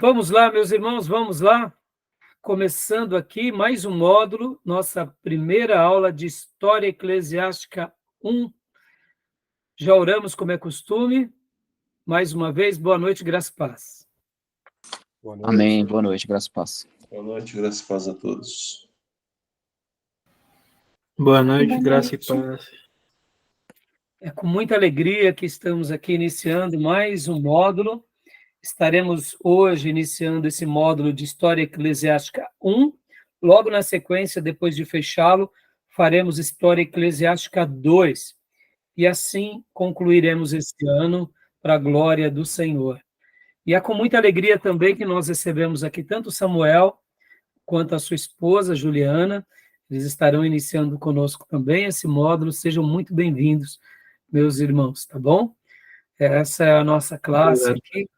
Vamos lá, meus irmãos, vamos lá. Começando aqui mais um módulo, nossa primeira aula de História Eclesiástica 1. Já oramos como é costume. Mais uma vez, boa noite, graça e paz. Boa noite. Amém, boa noite, graça e paz. Boa noite, graça e paz a todos. Boa noite, graça e paz. É com muita alegria que estamos aqui iniciando mais um módulo. Estaremos hoje iniciando esse módulo de História Eclesiástica 1. Logo na sequência, depois de fechá-lo, faremos História Eclesiástica 2. E assim concluiremos este ano para a glória do Senhor. E é com muita alegria também que nós recebemos aqui tanto Samuel quanto a sua esposa, Juliana. Eles estarão iniciando conosco também esse módulo. Sejam muito bem-vindos, meus irmãos, tá bom? Essa é a nossa classe aqui.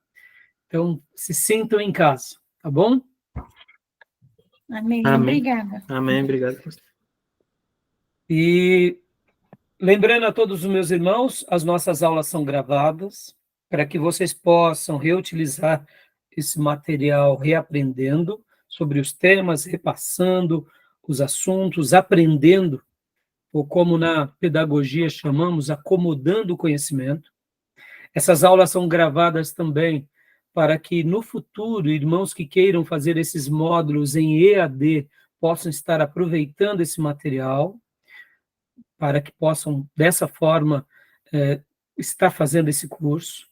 Então, se sintam em casa, tá bom? Amém. Amém. Obrigada. Amém, obrigado. E lembrando a todos os meus irmãos, as nossas aulas são gravadas, para que vocês possam reutilizar esse material reaprendendo sobre os temas, repassando os assuntos, aprendendo, ou como na pedagogia chamamos, acomodando o conhecimento. Essas aulas são gravadas também para que no futuro, irmãos que queiram fazer esses módulos em EAD possam estar aproveitando esse material, para que possam, dessa forma, estar fazendo esse curso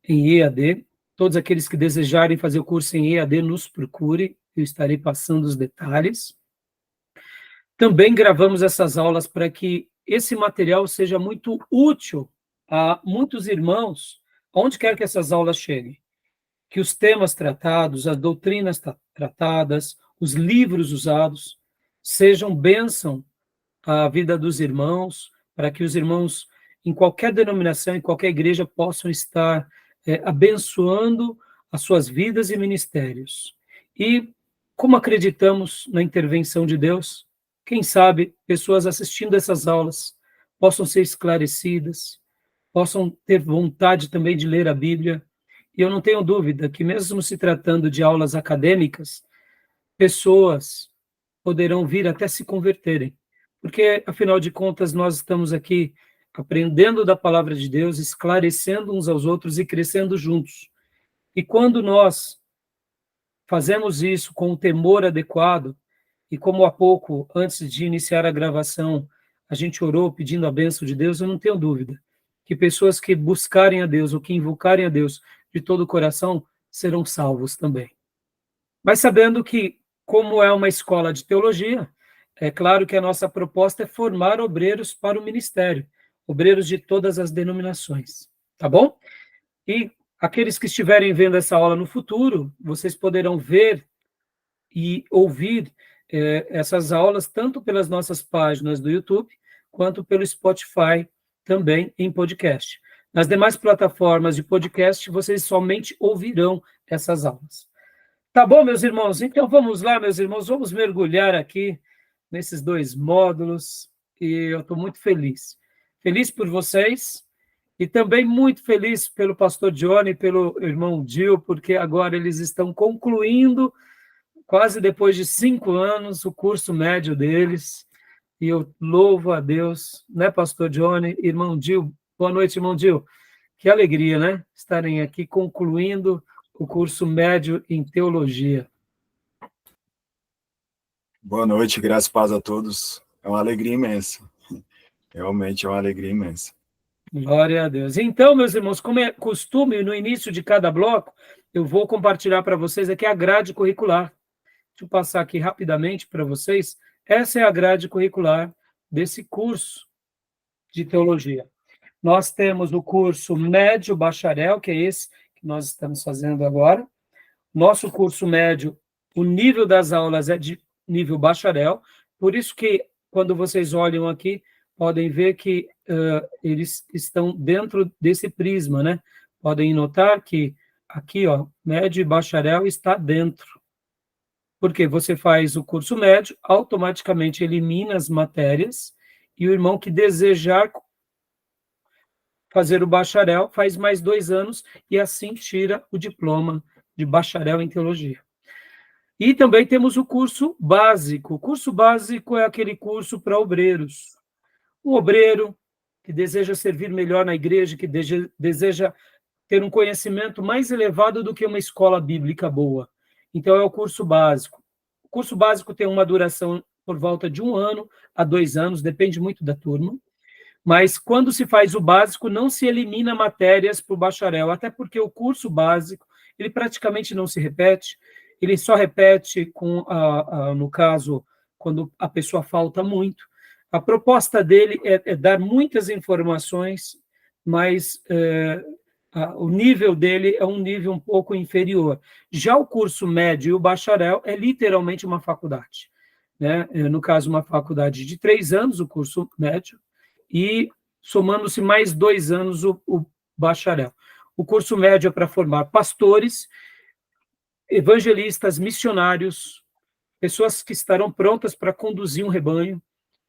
em EAD. Todos aqueles que desejarem fazer o curso em EAD, nos procure, eu estarei passando os detalhes. Também gravamos essas aulas para que esse material seja muito útil a muitos irmãos, onde quer que essas aulas cheguem. Que os temas tratados, as doutrinas tratadas, os livros usados, sejam bênção à vida dos irmãos, para que os irmãos, em qualquer denominação, em qualquer igreja, possam estar abençoando as suas vidas e ministérios. E, como acreditamos na intervenção de Deus, quem sabe pessoas assistindo essas aulas possam ser esclarecidas, possam ter vontade também de ler a Bíblia. E eu não tenho dúvida que, mesmo se tratando de aulas acadêmicas, pessoas poderão vir até se converterem. Porque, afinal de contas, nós estamos aqui aprendendo da palavra de Deus, esclarecendo uns aos outros e crescendo juntos. E quando nós fazemos isso com o temor adequado, e como há pouco, antes de iniciar a gravação, a gente orou pedindo a bênção de Deus, eu não tenho dúvida que pessoas que buscarem a Deus ou que invocarem a Deus de todo o coração serão salvos também. Mas sabendo que, como é uma escola de teologia, é claro que a nossa proposta é formar obreiros para o ministério, obreiros de todas as denominações, tá bom? E aqueles que estiverem vendo essa aula no futuro, vocês poderão ver e ouvir essas aulas tanto pelas nossas páginas do YouTube, quanto pelo Spotify, também em podcast. Nas demais plataformas de podcast, vocês somente ouvirão essas aulas. Tá bom, meus irmãos? Então vamos lá, meus irmãos, vamos mergulhar aqui nesses dois módulos, e eu estou muito feliz. Feliz por vocês, e também muito feliz pelo pastor Johnny e pelo irmão Gil, porque agora eles estão concluindo, quase depois de 5 anos, o curso médio deles, e eu louvo a Deus, né, pastor Johnny, irmão Gil? Boa noite, irmão Gil. Que alegria, né? Estarem aqui concluindo o curso médio em teologia. Boa noite, graças e paz a todos. É uma alegria imensa. Realmente é uma alegria imensa. Glória a Deus. Então, meus irmãos, como é costume, no início de cada bloco, eu vou compartilhar para vocês aqui a grade curricular. Deixa eu passar aqui rapidamente para vocês. Essa é a grade curricular desse curso de teologia. Nós temos o curso médio bacharel, que é esse que nós estamos fazendo agora. Nosso curso médio, o nível das aulas é de nível bacharel, por isso que, quando vocês olham aqui, podem ver que eles estão dentro desse prisma, né? Podem notar que aqui, ó, médio e bacharel está dentro. Porque você faz o curso médio, automaticamente elimina as matérias, e o irmão que desejar fazer o bacharel faz mais 2 anos, e assim tira o diploma de bacharel em teologia. E também temos o curso básico. O curso básico é aquele curso para obreiros. Um obreiro que deseja servir melhor na igreja, que deseja ter um conhecimento mais elevado do que uma escola bíblica boa. Então, é o curso básico. O curso básico tem uma duração por volta de 1 ano a 2 anos, depende muito da turma. Mas, quando se faz o básico, não se elimina matérias para o bacharel, até porque o curso básico, ele praticamente não se repete, ele só repete, no caso, quando a pessoa falta muito. A proposta dele é dar muitas informações, mas o nível dele é um nível um pouco inferior. Já o curso médio e o bacharel é literalmente uma faculdade, né? No caso, uma faculdade de 3 anos, o curso médio, e somando-se mais 2 anos o bacharel. O curso médio é para formar pastores, evangelistas, missionários, pessoas que estarão prontas para conduzir um rebanho,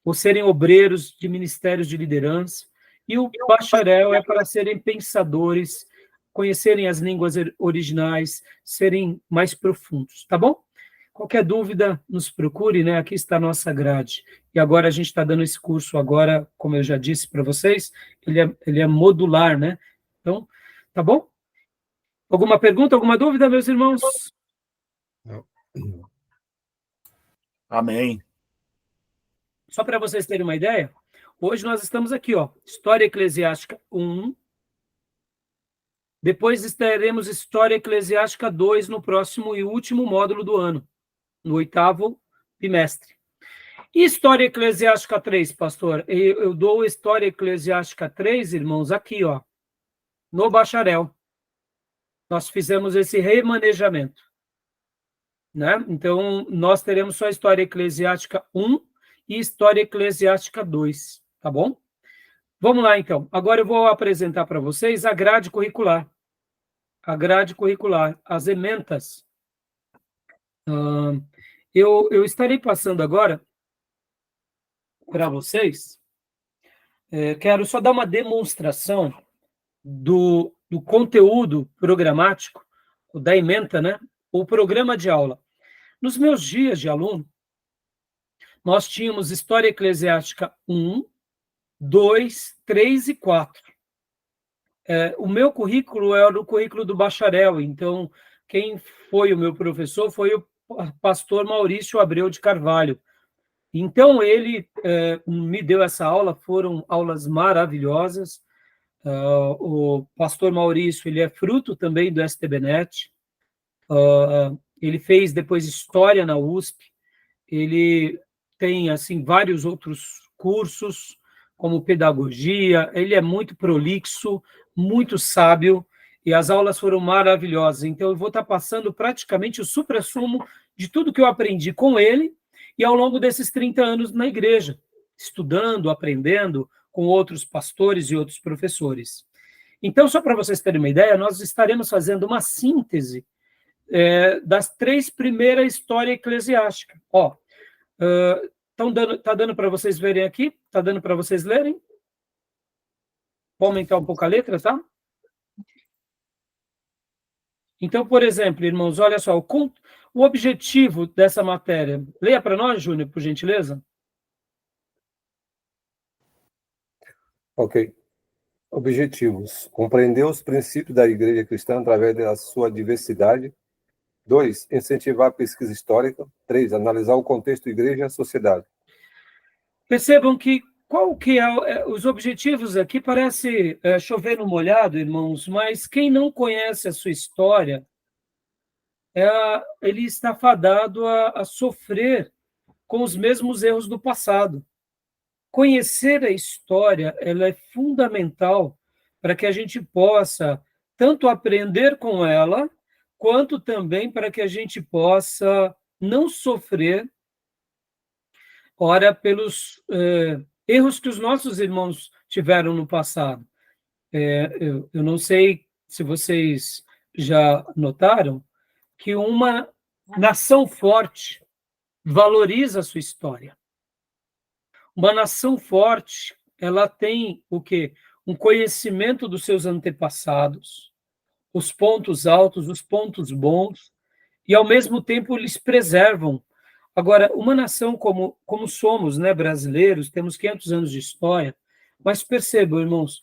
ou serem obreiros de ministérios de liderança, e o bacharel é para serem pensadores, conhecerem as línguas originais, serem mais profundos, tá bom? Qualquer dúvida, nos procure, né? Aqui está a nossa grade. E agora a gente está dando esse curso agora, como eu já disse para vocês, ele é modular, né? Então, tá bom? Alguma pergunta, alguma dúvida, meus irmãos? Não. Amém. Só para vocês terem uma ideia, hoje nós estamos aqui, ó, História Eclesiástica 1, depois estaremos História Eclesiástica 2 no próximo e último módulo do ano, no 8º bimestre. E História Eclesiástica 3, pastor? Eu dou História Eclesiástica 3, irmãos, aqui, ó, no bacharel. Nós fizemos esse remanejamento, né? Então, nós teremos só História Eclesiástica 1 e História Eclesiástica 2, tá bom? Vamos lá, então. Agora eu vou apresentar para vocês a grade curricular. A grade curricular, as ementas. Eu estarei passando agora para vocês. Quero só dar uma demonstração do conteúdo programático, da ementa, né? O programa de aula. Nos meus dias de aluno, nós tínhamos História Eclesiástica 1, 2, 3 e 4. O meu currículo era o currículo do bacharel, então quem foi o meu professor foi o pastor Maurício Abreu de Carvalho. Então ele me deu essa aula, foram aulas maravilhosas. O pastor Maurício, ele é fruto também do STBnet. Ele fez depois História na USP, ele tem assim vários outros cursos, como pedagogia, ele é muito prolixo, muito sábio, e as aulas foram maravilhosas. Então, eu vou estar passando praticamente o suprassumo de tudo que eu aprendi com ele, e ao longo desses 30 anos na igreja, estudando, aprendendo com outros pastores e outros professores. Então, só para vocês terem uma ideia, nós estaremos fazendo uma síntese das 3 primeiras histórias eclesiásticas. Tá dando para vocês verem aqui? Tá dando para vocês lerem? Vou aumentar um pouco a letra, tá? Então, por exemplo, irmãos, olha só, o objetivo dessa matéria. Leia para nós, Júnior, por gentileza. Ok. Objetivos. Compreender os princípios da Igreja Cristã através da sua diversidade. 2. Incentivar a pesquisa histórica. 3. Analisar o contexto igreja e sociedade. Percebam que qual que os objetivos aqui parece chover no molhado, irmãos, mas quem não conhece a sua história, ele está fadado a sofrer com os mesmos erros do passado. Conhecer a história, ela é fundamental para que a gente possa tanto aprender com ela, quanto também para que a gente possa não sofrer, ora, pelos erros que os nossos irmãos tiveram no passado. Eu não sei se vocês já notaram que uma nação forte valoriza a sua história. Uma nação forte, ela tem o quê? Um conhecimento dos seus antepassados, os pontos altos, os pontos bons, e ao mesmo tempo eles preservam. Agora, uma nação como somos, né, brasileiros, temos 500 anos de história, mas percebam, irmãos,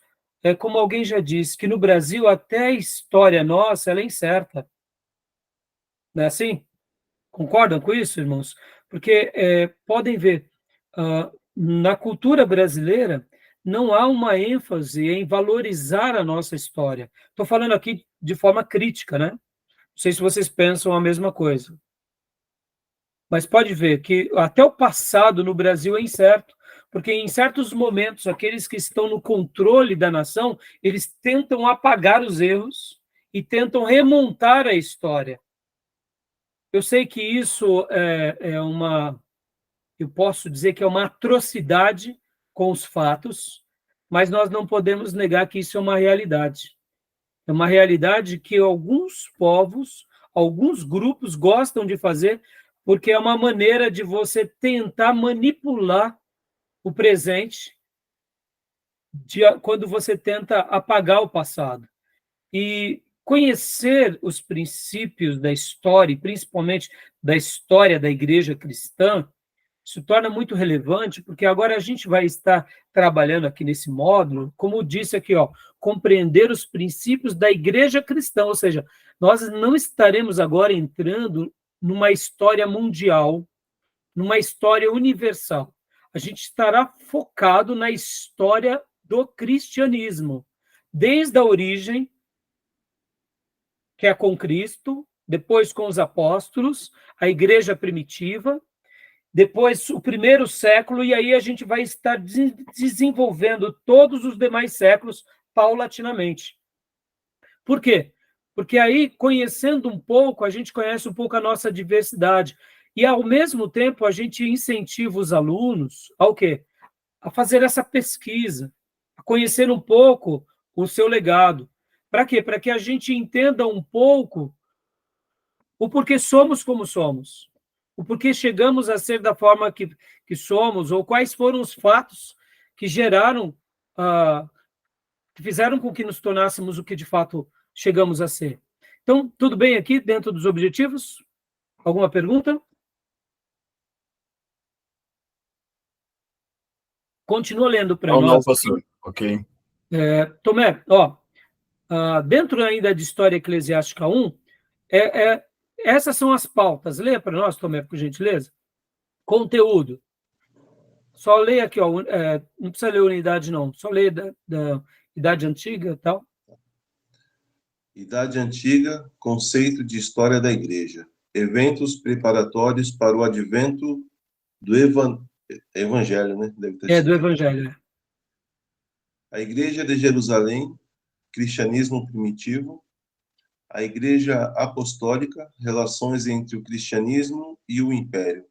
como alguém já disse, que no Brasil até a história nossa ela é incerta. Não é assim? Concordam com isso, irmãos? Porque podem ver, na cultura brasileira, não há uma ênfase em valorizar a nossa história. Estou falando aqui de forma crítica, né? Não sei se vocês pensam a mesma coisa. Mas pode ver que até o passado no Brasil é incerto, porque em certos momentos, aqueles que estão no controle da nação, eles tentam apagar os erros e tentam remontar a história. Eu sei que isso eu posso dizer que é uma atrocidade com os fatos, mas nós não podemos negar que isso é uma realidade. É uma realidade que alguns povos, alguns grupos gostam de fazer, porque é uma maneira de você tentar manipular o presente quando você tenta apagar o passado. E conhecer os princípios da história, e principalmente da história da igreja cristã, se torna muito relevante, porque agora a gente vai estar trabalhando aqui nesse módulo, como disse aqui, compreender os princípios da igreja cristã, ou seja, nós não estaremos agora entrando numa história mundial, numa história universal. A gente estará focado na história do cristianismo, desde a origem, que é com Cristo, depois com os apóstolos, a igreja primitiva, depois o primeiro século, e aí a gente vai estar desenvolvendo todos os demais séculos paulatinamente. Por quê? Porque aí, conhecendo um pouco, a gente conhece um pouco a nossa diversidade. E, ao mesmo tempo, a gente incentiva os alunos ao quê? A fazer essa pesquisa, a conhecer um pouco o seu legado. Para quê? Para que a gente entenda um pouco o porquê somos como somos, o porquê chegamos a ser da forma que somos, ou quais foram os fatos que geraram, que fizeram com que nos tornássemos o que de fato chegamos a ser. Então, tudo bem aqui dentro dos objetivos? Alguma pergunta? Continua lendo para nós. Não, pastor. Ok. Tomé, dentro ainda de História Eclesiástica 1, essas são as pautas. Leia para nós, Tomé, por gentileza. Conteúdo. Só leia aqui, não precisa ler unidade, não. Só leia da Idade Antiga e tal. Idade Antiga, conceito de história da Igreja. Eventos preparatórios para o advento do Evangelho, né? Deve ter do Evangelho. A Igreja de Jerusalém, cristianismo primitivo. A Igreja Apostólica, relações entre o cristianismo e o Império.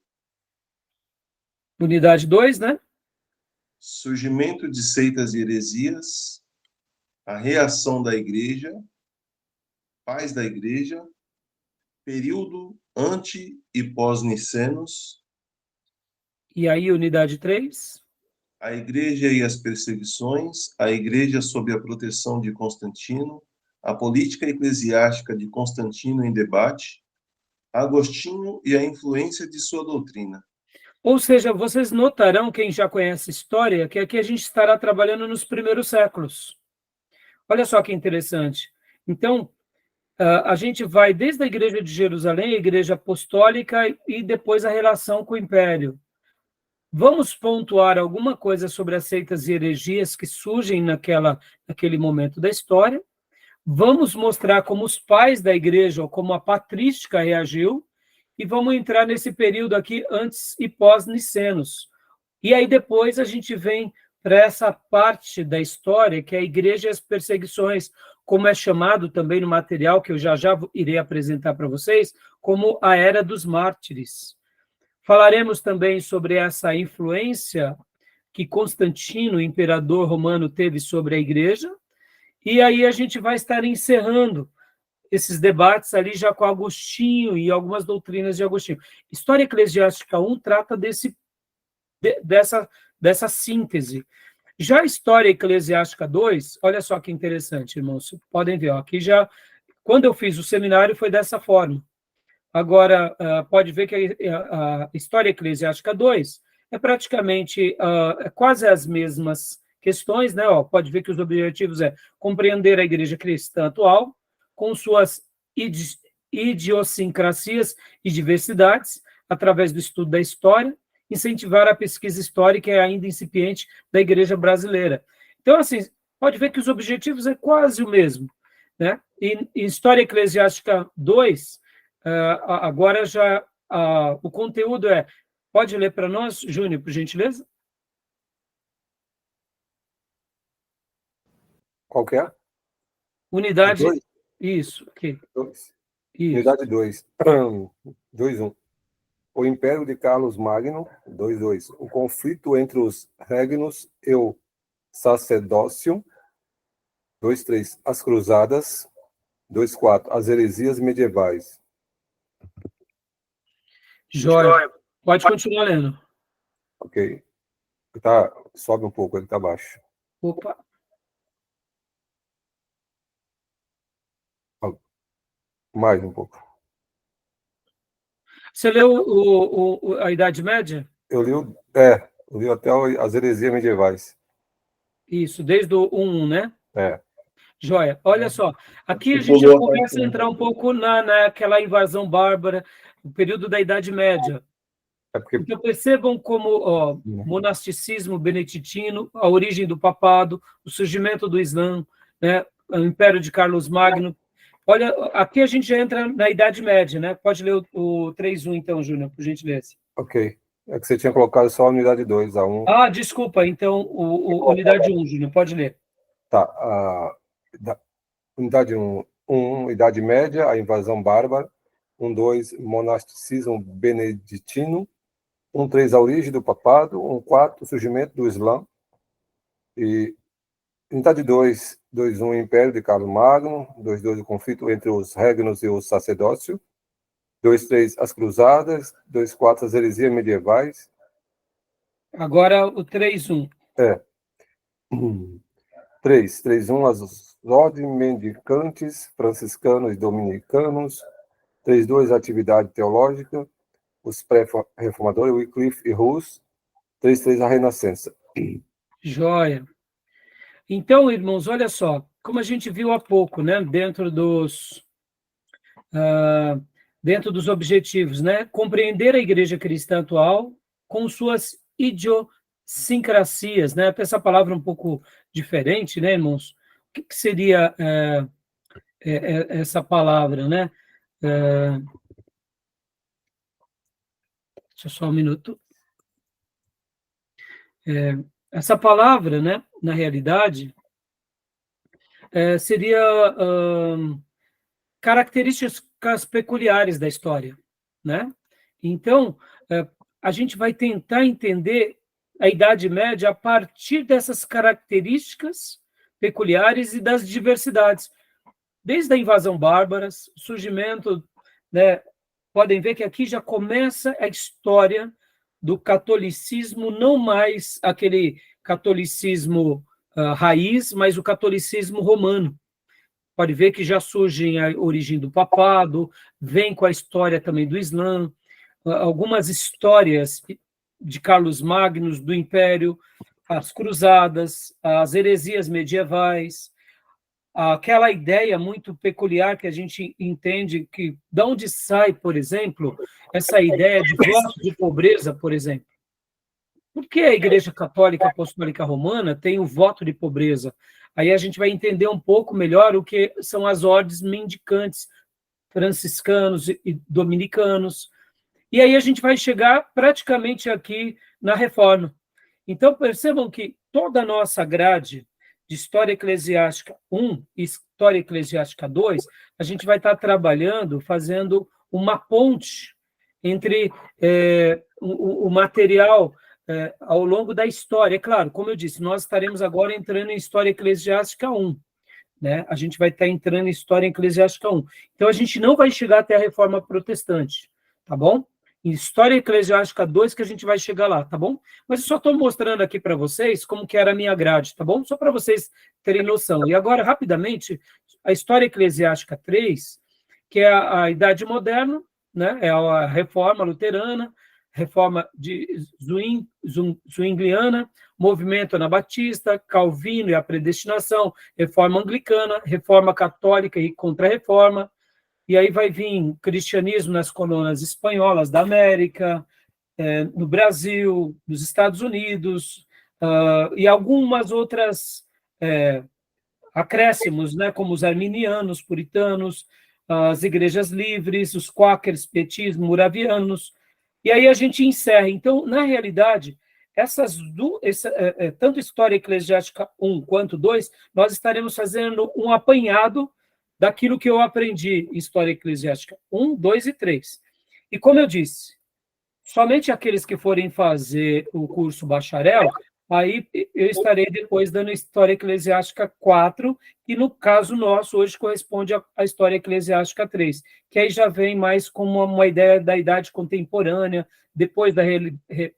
Unidade 2, né? Surgimento de seitas e heresias. A reação da Igreja. Pais da Igreja. Período anti- e pós-nicenos. E aí, unidade 3? A Igreja e as perseguições. A Igreja sob a proteção de Constantino. A política eclesiástica de Constantino em debate. Agostinho e a influência de sua doutrina. Ou seja, vocês notarão, quem já conhece a história, que aqui a gente estará trabalhando nos primeiros séculos. Olha só que interessante. Então, a gente vai desde a Igreja de Jerusalém, a Igreja Apostólica, e depois a relação com o Império. Vamos pontuar alguma coisa sobre as seitas e heresias que surgem naquele momento da história. Vamos mostrar como os pais da Igreja, ou como a patrística reagiu, e vamos entrar nesse período aqui antes e pós-nicenos. E aí depois a gente vem para essa parte da história, que é a Igreja e as perseguições, como é chamado também no material, que eu já irei apresentar para vocês, como a Era dos Mártires. Falaremos também sobre essa influência que Constantino, o imperador romano, teve sobre a Igreja, e aí a gente vai estar encerrando esses debates ali já com Agostinho e algumas doutrinas de Agostinho. História Eclesiástica 1 trata dessa síntese. Já a História Eclesiástica 2, olha só que interessante, irmãos, podem ver, aqui já Quando eu fiz o seminário, foi dessa forma. Agora, pode ver que a História Eclesiástica 2 é praticamente quase as mesmas questões, né? Pode ver que os objetivos é compreender a igreja cristã atual, com suas idiosincrasias e diversidades, através do estudo da história, incentivar a pesquisa histórica ainda incipiente da igreja brasileira. Então, assim, pode ver que os objetivos é quase o mesmo, né? E História Eclesiástica 2, agora já o conteúdo pode ler para nós, Júnior, por gentileza? Qual que é? Unidade. Dois? Isso, aqui. 2. Isso. Unidade 2. 2.1. O Império de Carlos Magno, 2.2. O conflito entre os regnos e o sacerdócio, 2.3. As cruzadas, 2.4. As heresias medievais. Jóia. Pode continuar lendo. Ok. Sobe um pouco, ele está baixo. Opa. Mais um pouco. Você leu a Idade Média? Eu li até as heresias medievais. Isso, desde o 1, né? Jóia. Olha só, aqui a gente já começa a entrar um pouco naquela invasão bárbara, o período da Idade Média. Então, percebam como monasticismo beneditino, a origem do papado, o surgimento do Islã, né, o Império de Carlos Magno. Olha, aqui a gente já entra na Idade Média, né? Pode ler o 3.1, então, Júnior, por gentileza. Ok. É que você tinha colocado só a unidade 2, a 1. Ah, desculpa, então, unidade 1, Júnior, pode ler. Tá. Unidade 1, Idade Média, a invasão bárbara. 1.2, monasticismo beneditino. 1.3, a origem do papado. 1.4, o surgimento do Islã. E unidade 2.1, Império de Carlos Magno. 2.2, o conflito entre os regnos e o sacerdócio. 2.3, as cruzadas. 2.4, as heresias medievais. Agora o 3.1. 3.1, as ordens mendicantes, franciscanos e dominicanos. 3.2, a atividade teológica, os pré-reformadores, Wycliffe e Hus. 3.3, a Renascença. Jóia. Então, irmãos, olha só, como a gente viu há pouco, né, dentro dos objetivos, né, compreender a igreja cristã atual com suas idiosincrasias, né, até essa palavra um pouco diferente, né, irmãos? O que seria essa palavra, né? Deixa só um minuto. Essa palavra, né, na realidade, seria características peculiares da história, né? Então, a gente vai tentar entender a Idade Média a partir dessas características peculiares e das diversidades. Desde a invasão bárbara, surgimento, né? Podem ver que aqui já começa a história do catolicismo, não mais aquele catolicismo raiz, mas o catolicismo romano. Pode ver que já surge a origem do papado, vem com a história também do Islã, algumas histórias de Carlos Magno, do Império, as cruzadas, as heresias medievais, aquela ideia muito peculiar que a gente entende que, de onde sai, por exemplo, essa ideia de voto de pobreza, por exemplo. Por que a Igreja Católica Apostólica Romana tem o voto de pobreza? Aí a gente vai entender um pouco melhor o que são as ordens mendicantes, franciscanos e dominicanos. E aí a gente vai chegar praticamente aqui na Reforma. Então, percebam que toda a nossa grade de História Eclesiástica 1 e História Eclesiástica 2, a gente vai estar trabalhando, fazendo uma ponte entre o material ao longo da história. É claro, como eu disse, nós estaremos agora entrando em História Eclesiástica 1. Né? A gente vai estar entrando em História Eclesiástica 1. Então, a gente não vai chegar até a Reforma Protestante, tá bom? em História Eclesiástica 2, que a gente vai chegar lá, tá bom? Mas eu só estou mostrando aqui para vocês como que era a minha grade, tá bom? Só para vocês terem noção. E agora, rapidamente, a História Eclesiástica 3, que é a Idade Moderna, né? É a Reforma Luterana, Reforma de Zwingliana, Movimento Anabatista, Calvino e a Predestinação, Reforma Anglicana, Reforma Católica e Contra-Reforma, e aí vai vir cristianismo nas colônias espanholas da América, no Brasil, nos Estados Unidos, e algumas outras acréscimos, né, como os arminianos, puritanos, as igrejas livres, os quáqueres, petismo, moravianos, e aí a gente encerra. Então, na realidade, tanto História Eclesiástica 1 quanto 2, nós estaremos fazendo um apanhado daquilo que eu aprendi em História Eclesiástica 1, 2 e 3. E como eu disse, somente aqueles que forem fazer o curso bacharel, aí eu estarei depois dando História Eclesiástica 4, que no caso nosso hoje corresponde à História Eclesiástica 3, que aí já vem mais como uma ideia da idade contemporânea, depois da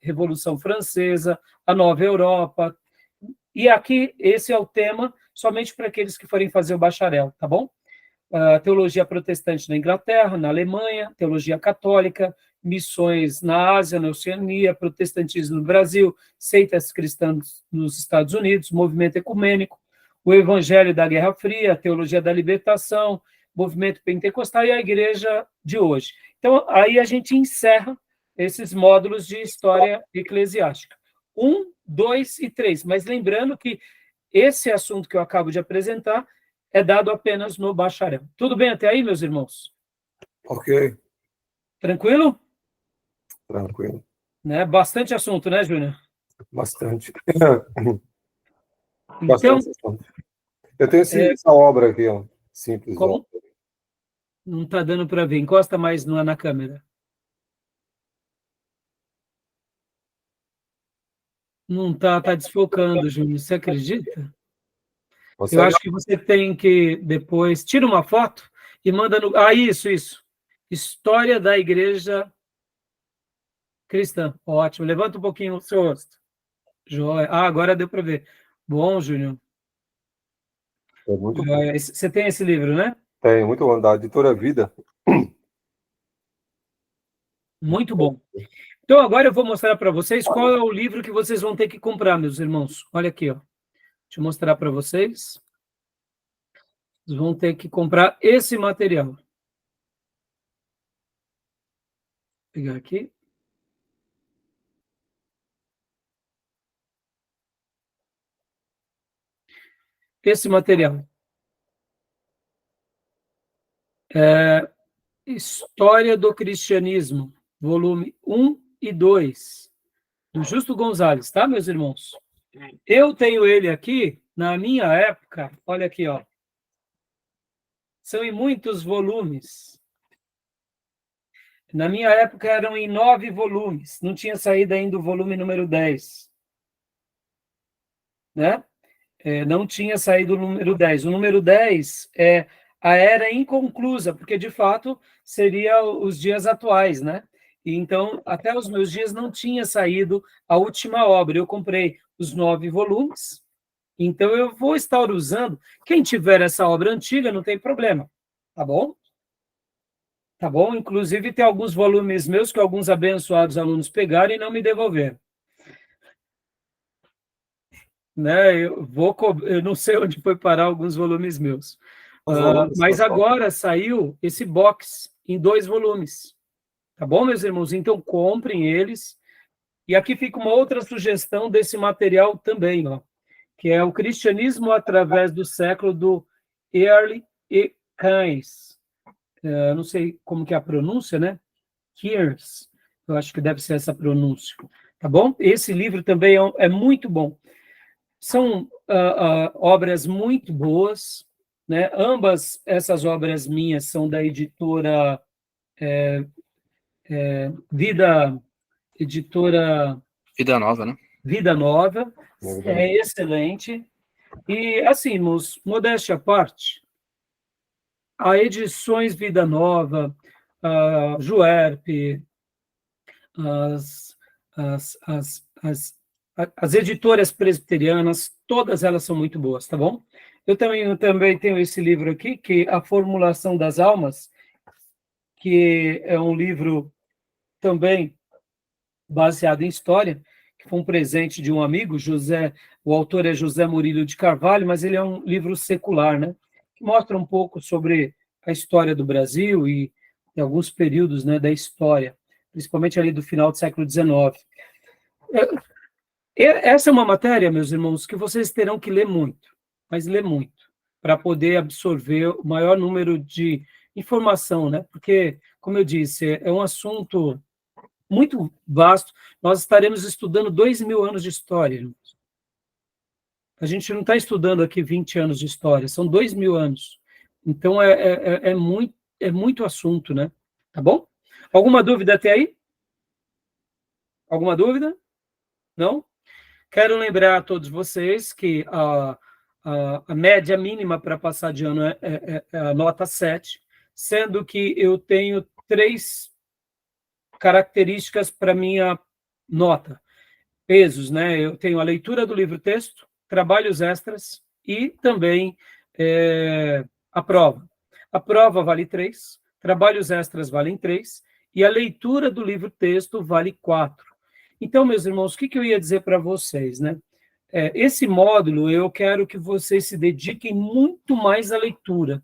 Revolução Francesa, a Nova Europa. E aqui esse é o tema somente para aqueles que forem fazer o bacharel, tá bom? Teologia protestante na Inglaterra, na Alemanha, teologia católica, missões na Ásia, na Oceania, protestantismo no Brasil, seitas cristãs nos Estados Unidos, movimento ecumênico, o evangelho da Guerra Fria, a teologia da libertação, movimento pentecostal e a igreja de hoje. Então, aí a gente encerra esses módulos de história eclesiástica. 1, 2 e 3. Mas lembrando que esse assunto que eu acabo de apresentar é dado apenas no bacharel. Tudo bem até aí, meus irmãos? Ok, Tranquilo? tranquilo. Né? Bastante assunto, né, Júnior? Bastante. Então, Bastante assunto. Eu tenho essa obra aqui, ó, simples. como não está dando para ver, encosta mais na câmera. Não está desfocando, Júnior, você acredita? Você Eu acho que você tem que depois... Tira uma foto e manda no... isso. História da Igreja Cristã. Ótimo. Levanta um pouquinho o seu rosto. Joia. Agora deu para ver. Bom, Júnior. é muito bom. Você tem esse livro, né? Tem, muito bom, da Editora Vida. Muito bom. Então, agora eu vou mostrar para vocês qual é o livro que vocês vão ter que comprar, meus irmãos. Olha aqui, ó. Deixa eu mostrar para vocês. Vocês vão ter que comprar esse material. Vou pegar aqui. Esse material. História do Cristianismo, volume 1 e 2, do Justo Gonzalez, tá, meus irmãos? Eu tenho ele aqui, na minha época, olha aqui, ó. São em muitos volumes. Na minha época eram em 9 volumes, não tinha saído ainda o volume número 10. Né? Não tinha saído o número 10. O número 10 é a era inconclusa, porque, de fato, seria os dias atuais, né? E, então, até os meus dias não tinha saído a última obra. Eu comprei os 9 volumes, então eu vou estar usando. Quem tiver essa obra antiga, não tem problema, tá bom? Tá bom? Inclusive, tem alguns volumes meus que alguns abençoados alunos pegaram e não me devolveram. Né? Eu não sei onde foi parar alguns volumes meus. Mas agora saiu esse box em 2 volumes. Tá bom, meus irmãos? Então, comprem eles. E aqui fica uma outra sugestão desse material também, ó, que é o Cristianismo através do século, do Early e Keynes. Não sei como que é a pronúncia, né? Keynes. Eu acho que deve ser essa pronúncia. Tá bom? Esse livro também é muito bom. São obras muito boas, né? Ambas essas obras minhas são da editora Vida Nova, né? Vida Nova, é excelente. E, assim, modéstia à parte, a Edições Vida Nova, a Juerp, as editoras presbiterianas, todas elas são muito boas, tá bom? Eu também tenho esse livro aqui, que é A Formulação das Almas, que é um livro também baseado em história, que foi um presente de um amigo, o autor é José Murilo de Carvalho, mas ele é um livro secular, né? Que mostra um pouco sobre a história do Brasil e alguns períodos, né, da história, principalmente ali do final do século XIX. Essa é uma matéria, meus irmãos, que vocês terão que ler muito, mas ler muito, para poder absorver o maior número de informação, né? Porque, como eu disse, é um assunto muito vasto. Nós estaremos estudando 2.000 anos de história, irmãos. A gente não está estudando aqui 20 anos de história, são 2.000 anos. Então, é muito assunto, né? Tá bom? Alguma dúvida até aí? Alguma dúvida? Não? Quero lembrar a todos vocês que a média mínima para passar de ano é a nota 7, sendo que eu tenho 3 características para minha nota. Pesos, né? Eu tenho a leitura do livro-texto, trabalhos extras e também a prova. A prova vale 3, trabalhos extras valem 3 e a leitura do livro-texto vale 4. Então, meus irmãos, o que eu ia dizer para vocês, né? Esse módulo, eu quero que vocês se dediquem muito mais à leitura.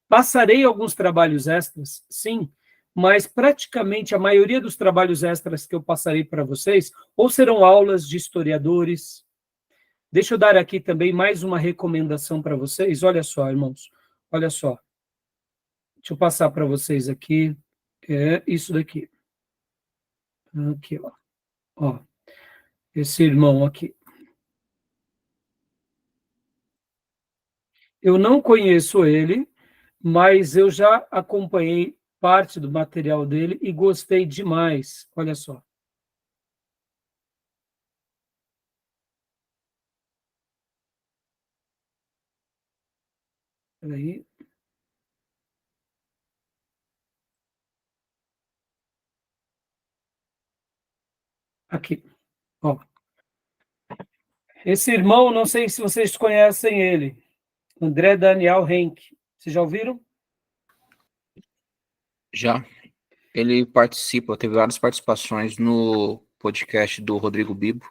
Passarei alguns trabalhos extras, sim, mas praticamente a maioria dos trabalhos extras que eu passarei para vocês, ou serão aulas de historiadores. Deixa eu dar aqui também mais uma recomendação para vocês. Olha só, irmãos, olha só. Deixa eu passar para vocês aqui. Isso daqui. Aqui, ó. Ó, esse irmão aqui. Eu não conheço ele, mas eu já acompanhei parte do material dele e gostei demais. Olha só. Peraí. Aqui, ó. Esse irmão, não sei se vocês conhecem ele, André Daniel Henke. Vocês já ouviram? Já. Ele participa, teve várias participações no podcast do Rodrigo Bibo.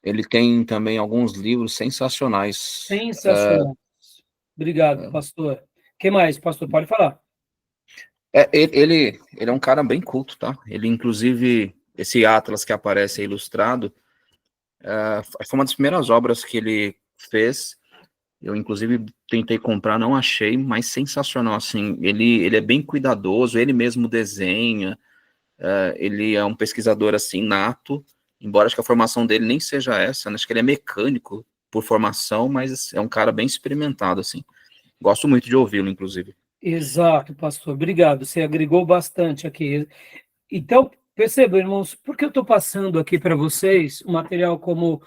Ele tem também alguns livros sensacionais. Sensacional. Obrigado, pastor. O que mais, pastor? Pode falar. Ele é um cara bem culto, tá? Ele, inclusive, esse Atlas que aparece aí ilustrado, foi uma das primeiras obras que ele fez. Eu, inclusive, tentei comprar, não achei, mas sensacional, assim. Ele é bem cuidadoso, ele mesmo desenha, ele é um pesquisador, assim, nato, embora acho que a formação dele nem seja essa, né? Acho que ele é mecânico por formação, mas é um cara bem experimentado, assim. Gosto muito de ouvi-lo, inclusive. Exato, pastor. Obrigado. Você agregou bastante aqui. Então, percebam, irmãos, por que eu estou passando aqui para vocês um material como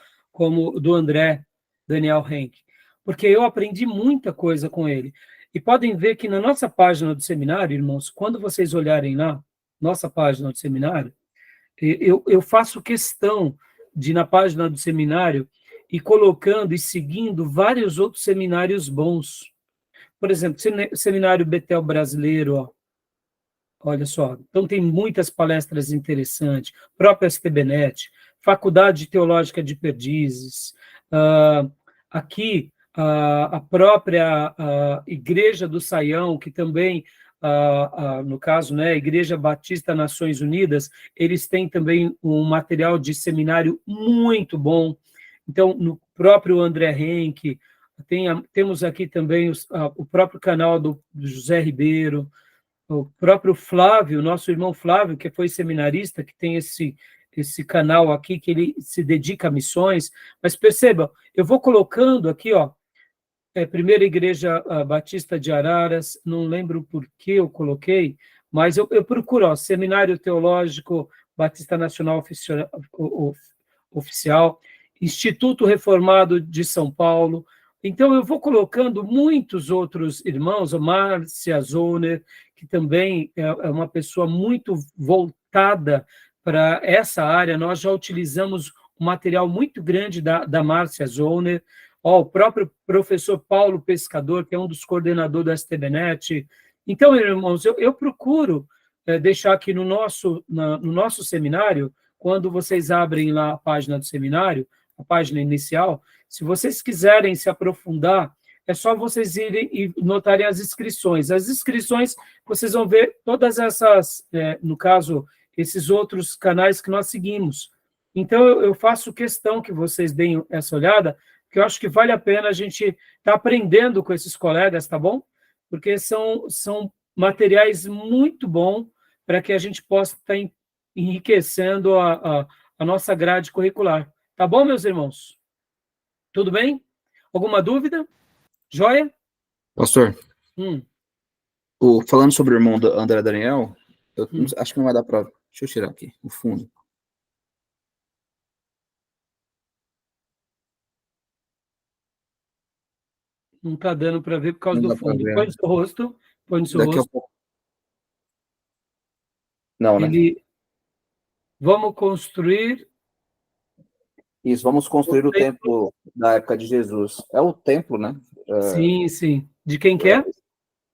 do André Daniel Henke? Porque eu aprendi muita coisa com ele. E podem ver que na nossa página do seminário, irmãos, quando vocês olharem lá, nossa página do seminário, eu faço questão de, na página do seminário, ir colocando e seguindo vários outros seminários bons. Por exemplo, Seminário Betel Brasileiro, ó. Olha só, então tem muitas palestras interessantes, própria STBnet, Faculdade Teológica de Perdizes, aqui a própria Igreja do Saião, que também, no caso, né, Igreja Batista Nações Unidas, eles têm também um material de seminário muito bom. Então, no próprio André Henke, temos aqui também o próprio canal do José Ribeiro, o próprio Flávio, nosso irmão Flávio, que foi seminarista, que tem esse canal aqui, que ele se dedica a missões. Mas percebam, eu vou colocando aqui, ó, Primeira Igreja Batista de Araras, não lembro por que eu coloquei, mas eu procuro, ó, Seminário Teológico Batista Nacional Oficial, Instituto Reformado de São Paulo. Então, eu vou colocando muitos outros irmãos, a Márcia Zoner, que também é uma pessoa muito voltada para essa área, nós já utilizamos um material muito grande da Márcia Zollner, o próprio professor Paulo Pescador, que é um dos coordenadores da STBnet. Então, irmãos, eu procuro deixar aqui no nosso seminário, quando vocês abrem lá a página do seminário, a página inicial, se vocês quiserem se aprofundar, é só vocês irem e notarem as inscrições. As inscrições, vocês vão ver todas essas, no caso, esses outros canais que nós seguimos. Então, eu faço questão que vocês deem essa olhada, porque eu acho que vale a pena a gente estar aprendendo com esses colegas, tá bom? Porque são materiais muito bons para que a gente possa estar enriquecendo a nossa grade curricular. Tá bom, meus irmãos? Tudo bem? Alguma dúvida? Joia? Pastor, falando sobre o irmão do André Daniel, eu acho que não vai dar para... Deixa eu tirar aqui, o fundo. Não está dando para ver por causa Não do dá pra fundo. ver. Põe no seu rosto. Põe no seu Daqui a rosto. pouco. Não, né? Vamos construir... Isso, vamos construir o templo da época de Jesus. É o templo, né? Sim, sim. De quem que é?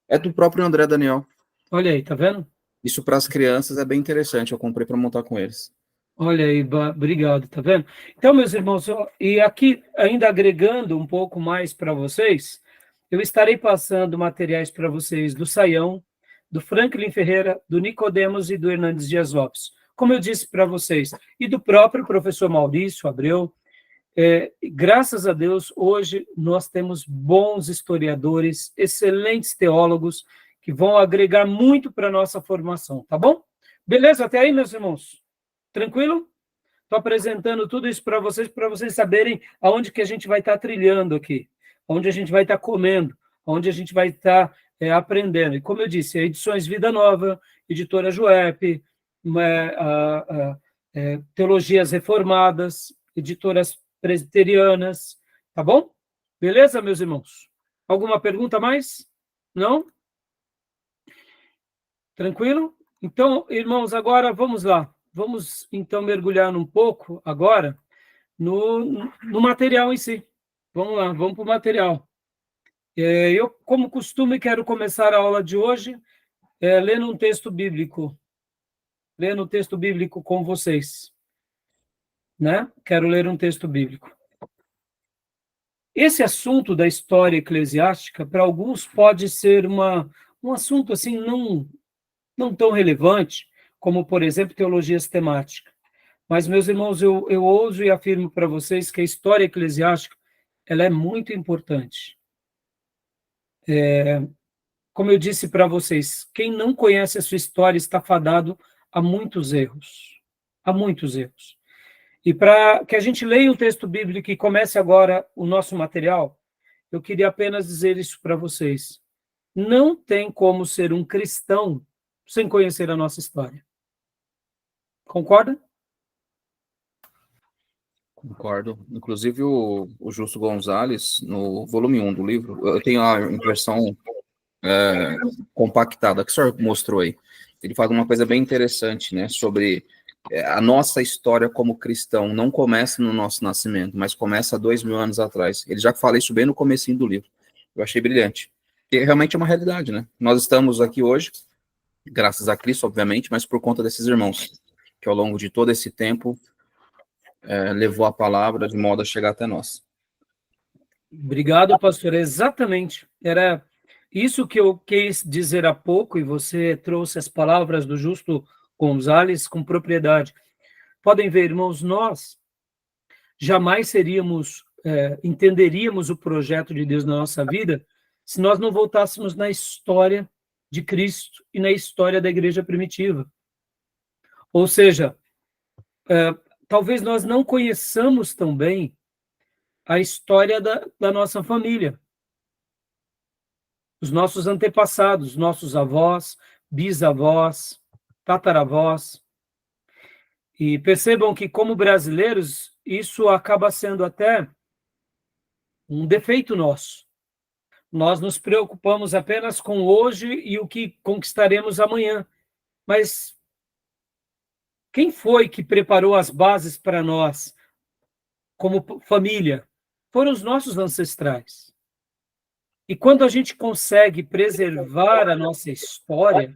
É do próprio André Daniel. Olha aí, tá vendo? Isso para as crianças é bem interessante. Eu comprei para montar com eles. Olha aí, obrigado, tá vendo? Então, meus irmãos, e aqui, ainda agregando um pouco mais para vocês, eu estarei passando materiais para vocês do Saião, do Franklin Ferreira, do Nicodemos e do Hernandes Dias Lopes. Como eu disse para vocês, e do próprio professor Maurício Abreu, graças a Deus, hoje nós temos bons historiadores, excelentes teólogos, que vão agregar muito para a nossa formação, tá bom? Beleza até aí, meus irmãos? Tranquilo? Estou apresentando tudo isso para vocês saberem aonde que a gente vai estar trilhando aqui, onde a gente vai estar comendo, onde a gente vai estar aprendendo. E como eu disse, Edições Vida Nova, Editora Juep, Teologias Reformadas, Editoras Presbiterianas, tá bom? Beleza, meus irmãos? Alguma pergunta a mais? Não? Tranquilo? Então, irmãos, agora vamos lá. Vamos, então, mergulhar um pouco agora no material em si. Vamos lá, vamos para o material. Eu, como costume, quero começar a aula de hoje lendo um texto bíblico. Lendo um texto bíblico com vocês. Né? Quero ler um texto bíblico. Esse assunto da história eclesiástica, para alguns, pode ser um assunto assim não tão relevante, como, por exemplo, teologia sistemática. Mas, meus irmãos, eu ouso e afirmo para vocês que a história eclesiástica ela é muito importante. Como eu disse para vocês, quem não conhece a sua história está fadado a muitos erros. A muitos erros. E para que a gente leia o texto bíblico e comece agora o nosso material, eu queria apenas dizer isso para vocês. Não tem como ser um cristão sem conhecer a nossa história. Concorda? Concordo. Inclusive, o Justo Gonzalez, no volume 1 do livro, eu tenho a versão compactada, que o senhor mostrou aí. Ele fala uma coisa bem interessante, né, sobre a nossa história como cristão. Não começa no nosso nascimento, mas começa há 2000 anos atrás. Ele já fala isso bem no comecinho do livro. Eu achei brilhante. E realmente é uma realidade, né? Nós estamos aqui hoje, graças a Cristo, obviamente, mas por conta desses irmãos, que ao longo de todo esse tempo levou a palavra de modo a chegar até nós. Obrigado, pastor. Exatamente. Era isso que eu quis dizer há pouco, e você trouxe as palavras do Justo Gonzalez com propriedade. Podem ver, irmãos, nós jamais entenderíamos o projeto de Deus na nossa vida se nós não voltássemos na história de Cristo e na história da igreja primitiva. Ou seja, talvez nós não conheçamos tão bem a história da nossa família. Os nossos antepassados, nossos avós, bisavós, tataravós. E percebam que, como brasileiros, isso acaba sendo até um defeito nosso. Nós nos preocupamos apenas com hoje e o que conquistaremos amanhã. Mas Quem foi que preparou as bases para nós, como família? Foram os nossos ancestrais. E quando a gente consegue preservar a nossa história,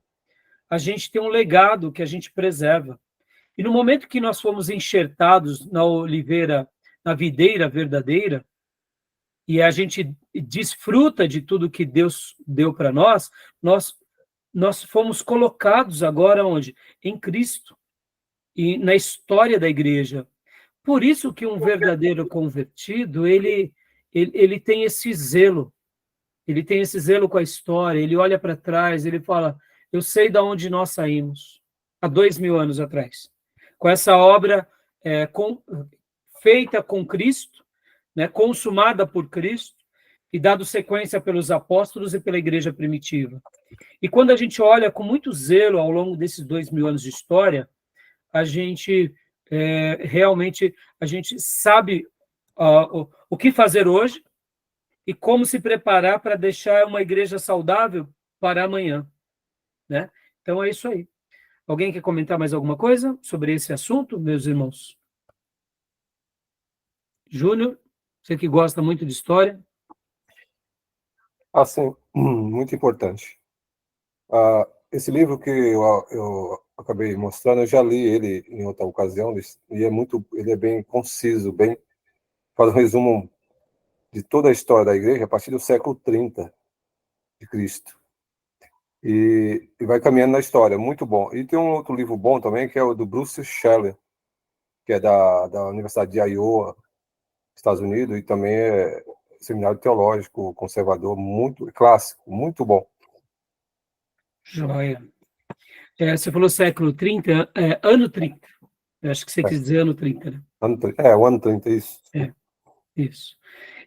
a gente tem um legado que a gente preserva. E no momento que nós fomos enxertados na oliveira, na videira verdadeira, e a gente desfruta de tudo que Deus deu para nós, nós fomos colocados agora onde? Em Cristo e na história da igreja. Por isso que um verdadeiro convertido, ele tem esse zelo. Ele tem esse zelo com a história, ele olha para trás, ele fala, eu sei de onde nós saímos, há 2000 anos atrás. Com essa obra feita com Cristo, né, consumada por Cristo, e dado sequência pelos apóstolos e pela igreja primitiva. E quando a gente olha com muito zelo ao longo desses 2000 anos de história, a gente realmente a gente sabe o que fazer hoje, e como se preparar para deixar uma igreja saudável para amanhã, né? Então é isso aí. Alguém quer comentar mais alguma coisa sobre esse assunto, meus irmãos? Júnior, você que gosta muito de história. Assim, muito importante. Esse livro que eu acabei mostrando, eu já li ele em outra ocasião, e ele é bem conciso, faz um resumo de toda a história da igreja a partir do século 30 de Cristo. E vai caminhando na história, muito bom. E tem um outro livro bom também, que é o do Bruce Scheller, que é da Universidade de Iowa, Estados Unidos, e também é seminário teológico conservador, muito clássico, muito bom. Joia. Você falou século 30, ano 30. Eu acho que você quis dizer ano 30, né? O ano 30, isso. Isso.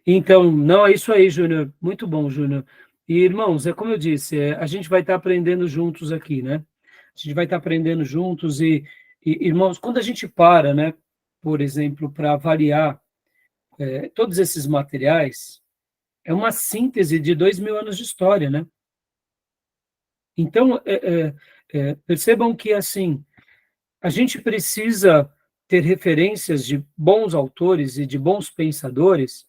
Então, não, é isso aí, Júnior. Muito bom, Júnior. E, irmãos, como eu disse, a gente vai estar aprendendo juntos aqui, né? A gente vai estar aprendendo juntos e irmãos, quando a gente para, né, por exemplo, para avaliar todos esses materiais, é uma síntese de 2000 anos de história, né? Então, percebam que, assim, a gente precisa ter referências de bons autores e de bons pensadores,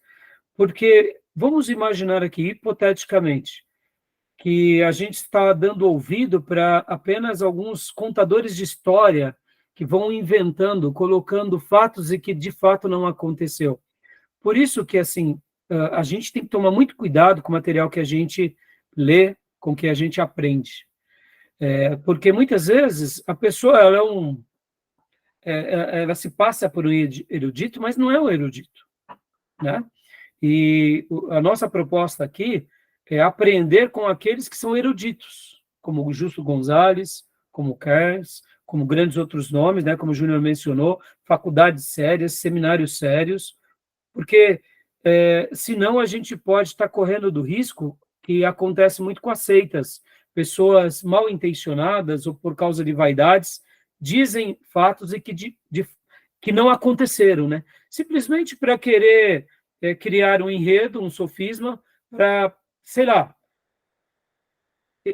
porque vamos imaginar aqui, hipoteticamente, que a gente está dando ouvido para apenas alguns contadores de história que vão inventando, colocando fatos e que de fato não aconteceu. Por isso que, assim, a gente tem que tomar muito cuidado com o material que a gente lê, com o que a gente aprende. Porque muitas vezes a pessoa ela se passa por um erudito, mas não é um erudito, né? E a nossa proposta aqui é aprender com aqueles que são eruditos, como o Justo Gonzalez, como o Kers, como grandes outros nomes, né, como o Júnior mencionou, faculdades sérias, seminários sérios, porque senão a gente pode estar correndo do risco que acontece muito com as seitas. Pessoas mal intencionadas ou por causa de vaidades dizem fatos e que não aconteceram, né? Simplesmente para querer criar um enredo, um sofisma, para, sei lá,